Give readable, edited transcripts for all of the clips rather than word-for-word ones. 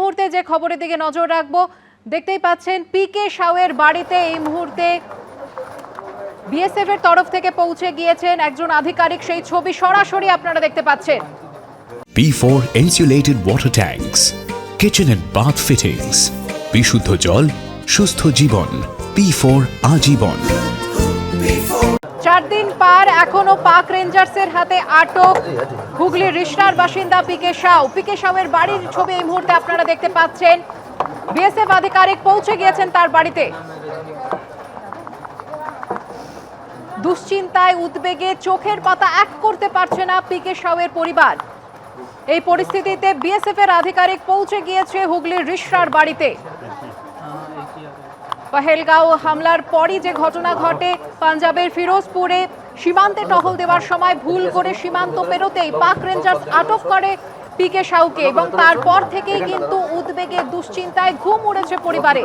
মুহূর্তে যে খবরের দিকে নজর রাখবো, দেখতেই পাচ্ছেন পিকে সাউয়ের বাড়িতে এই মুহূর্তে বিএসএফ এর তরফ থেকে পৌঁছে গিয়েছেন একজন আধিকারিক। সেই ছবি সরাসরি আপনারা দেখতে পাচ্ছেন। P4 insulated water tanks, kitchen and bath fittings, বিশুদ্ধ জল, সুস্থ জীবন, P4 আজীবন। 4 দিন পার, এখনো পাক রেঞ্জার্সের হাতে আটক হুগলির রিষড়ার বাসিন্দা পিকে সাউ। পিকে সাউয়ের বাড়ির ছবি এই মুহূর্তে আপনারা দেখতে পাচ্ছেন। বিএসএফ আধিকারিক পৌঁছে গিয়েছেন তার বাড়িতে। দুশ্চিন্তায় উদ্বেগে চোখের পাতা এক করতে পারছে না পিকে সাউয়ের পরিবার। এই পরিস্থিতিতে বিএসএফ এর আধিকারিক পৌঁছে গিয়েছে হুগলির রিষড়ার বাড়িতে। পহেলগাঁও হামলার পরই যে ঘটনা ঘটে, পাঞ্জাবের ফিরোজপুরে সীমান্তে টহল দেওয়ার সময় ভুল করে সীমান্ত পেরোতেই পাক রেঞ্জার্স আটক করে পিকে সাউকে এবং তারপর থেকেই কিন্তু উদ্বেগে দুশ্চিন্তায় ঘুম উড়েছে পরিবারে।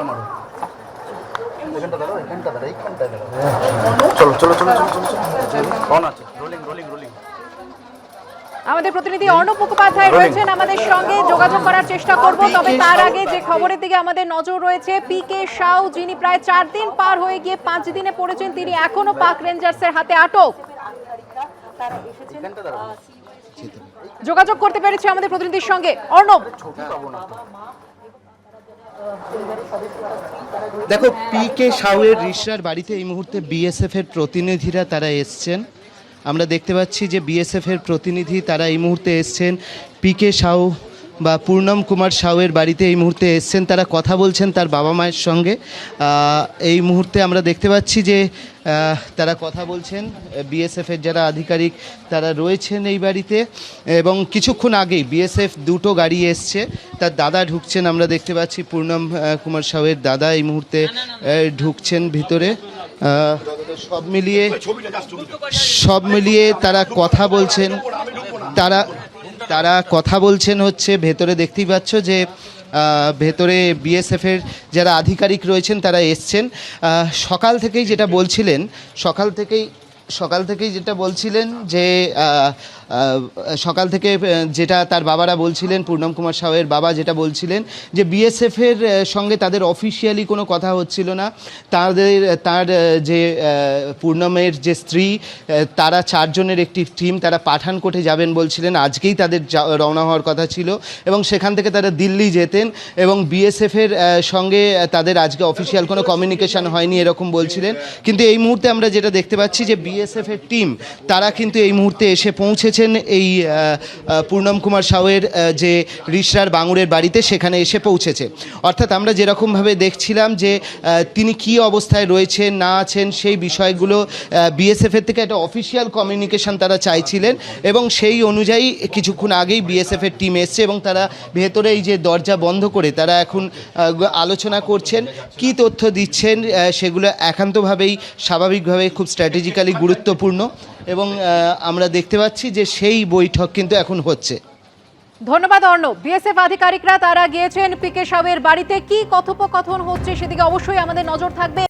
আমাদের প্রতিনিধি অর্ণব মুখোপাধ্যায় রয়েছেন আমাদের সঙ্গে, যোগাযোগ করার চেষ্টা করব। তবে তার আগে যে খবরের দিকে আমাদের নজর রয়েছে, পিকে সাউ যিনি প্রায় 4 দিন পার হয়ে গিয়ে 5 দিনে পড়েছেন, তিনি এখনো পাক রেঞ্জার্সের হাতে আটক। যোগাযোগ করতে পেরেছে আমাদের প্রতিনিধির সঙ্গে। অর্ণব, দেখো, পিকে সাউয়ের রিষড়ার বাড়িতে এই মুহূর্তে বিএসএফ এর প্রতিনিধিরা তারা এসছেন। আমরা দেখতে পাচ্ছি যে বিএসএফ এর প্রতিনিধি তারা এই মুহূর্তে এসছেন পিকে সাউ বা পূর্ণম কুমার সাউয়ের বাড়িতে এই মুহূর্তে এসছেন। তারা কথা বলছেন তার বাবা মায়ের সঙ্গে। এই মুহূর্তে আমরা দেখতে পাচ্ছি যে তারা কথা বলছেন। বিএসএফের যারা আধিকারিক তারা রয়েছেন এই বাড়িতে এবং কিছুক্ষণ আগেই বিএসএফ 2টো গাড়ি এসছে, তার দাদা ঢুকছেন। আমরা দেখতে পাচ্ছি পূর্ণম কুমার সাউয়ের দাদা এই মুহূর্তে ঢুকছেন ভিতরে। সব মিলিয়ে তারা কথা বলছেন। তারা কথা বলছেন হচ্ছে ভেতরে। দেখতেই পাচ্ছ যে ভেতরে বিএসএফের যারা আধিকারিক রয়েছেন তারা এসছেন। সকাল থেকেই যেটা বলছিলেন যে সকাল থেকে যেটা তার বাবারা বলছিলেন, পূর্ণম কুমার সাউয়ের বাবা যেটা বলছিলেন যে বিএসএফের সঙ্গে তাদের অফিসিয়ালি কোনো কথা হচ্ছিল না। তার যে পূর্ণমের যে স্ত্রী, তারা 4 জনের একটি টিম তারা পাঠানকোটে যাবেন বলছিলেন। আজকেই তাদের রওনা হওয়ার কথা ছিল এবং সেখান থেকে তারা দিল্লি যেতেন এবং বিএসএফের সঙ্গে তাদের আজকে অফিসিয়াল কোনো কমিউনিকেশন হয়নি এরকম বলছিলেন। কিন্তু এই মুহূর্তে আমরা যেটা দেখতে পাচ্ছি যে বিএসএফের টিম তারা কিন্তু এই মুহূর্তে এসে পৌঁছেছেন এই পূর্ণম কুমার সাউয়ের যে রিষড়ার বাঙুরের বাড়িতে, সেখানে এসে পৌঁছেছে। অর্থাৎ আমরা যেরকমভাবে দেখছিলাম যে তিনি কি অবস্থায় রয়েছেন না আছেন সেই বিষয়গুলো বিএসএফের থেকে একটা অফিসিয়াল কমিউনিকেশন তারা চাইছিলেন এবং সেই অনুযায়ী কিছুক্ষণ আগেই বিএসএফের টিম এসছে এবং তারা ভেতরে এই যে দরজা বন্ধ করে তারা এখন আলোচনা করছেন। কি তথ্য দিচ্ছেন সেগুলো একান্তভাবেই স্বাভাবিকভাবে খুব স্ট্র্যাটেজিক্যালি গুরুত্বপূর্ণ এবং আমরা দেখতে পাচ্ছি যে সেই বৈঠক কিন্তু এখন হচ্ছে। ধন্যবাদ অর্ণব। বিএসএফ আধিকারিকরা তারা গিয়েছেন পিকে সাউয়ের বাড়িতে। কি কথোপকথন হচ্ছে সেদিকে অবশ্যই আমাদের নজর থাকবে।